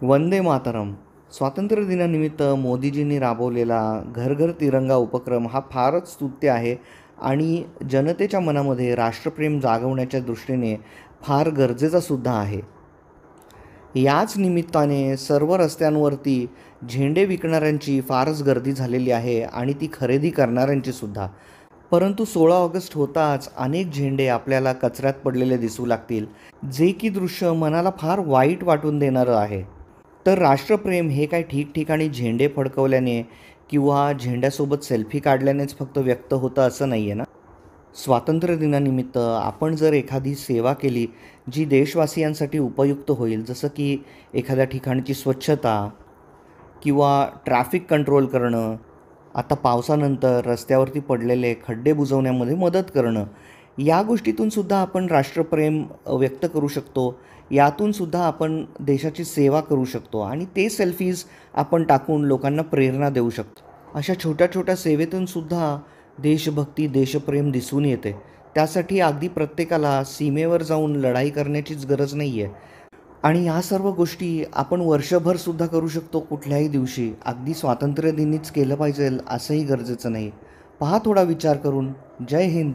वंदे मातरम. स्वातंत्र्य दिनानिमित्त मोदीजींनी राबवलेला घर घर तिरंगा उपक्रम हा फारच स्तुत्य आहे आणि जनतेच्या मनामध्ये राष्ट्रप्रेम जागवण्याच्या दृष्टीने फार गरजेचा सुद्धा आहे. याच निमित्ताने सर्व रस्त्यांवरती झेंडे विकणाऱ्यांची फारच गर्दी झालेली आहे आणि ती खरेदी करणाऱ्यांची सुद्धा. परंतु 16 ऑगस्ट होताच अनेक झेंडे आपल्याला कचऱ्यात पडलेले दिसू लागतील, जे की दृश्य मनाला फार वाईट वाटून देणारं आहे. तर राष्ट्रप्रेम हे काय ठिकठिकाणी झेंडे फडकवल्याने किंवा झेंड्यासोबत सेल्फी काढल्यानेच फक्त व्यक्त होतं असं नाही आहे ना. स्वातंत्र्य दिनानिमित्त आपण जर एखादी सेवा केली जी देशवासियांसाठी उपयुक्त होईल, जसं की एखाद्या ठिकाणची स्वच्छता किंवा ट्रॅफिक कंट्रोल करणं, आता पावसानंतर रस्त्यावरती पडलेले खड्डे बुजवण्यामध्ये मदत करणं, या गोष्टीतूनसुद्धा आपण राष्ट्रप्रेम व्यक्त करू शकतो. यातूनसुद्धा आपण देशाची सेवा करू शकतो आणि ते सेल्फीज आपण टाकून लोकांना प्रेरणा देऊ शकतो. अशा छोट्या छोट्या सेवेतूनसुद्धा देशभक्ती, देशप्रेम दिसून येते. त्यासाठी अगदी प्रत्येकाला सीमेवर जाऊन लढाई करण्याचीच गरज नाही आहे. आणि या सर्व गोष्टी आपण वर्षभरसुद्धा करू शकतो, कुठल्याही दिवशी. अगदी स्वातंत्र्यदिनीच केलं पाहिजे असंही गरजेचं नाही. पहा थोडा विचार करून. जय हिंद.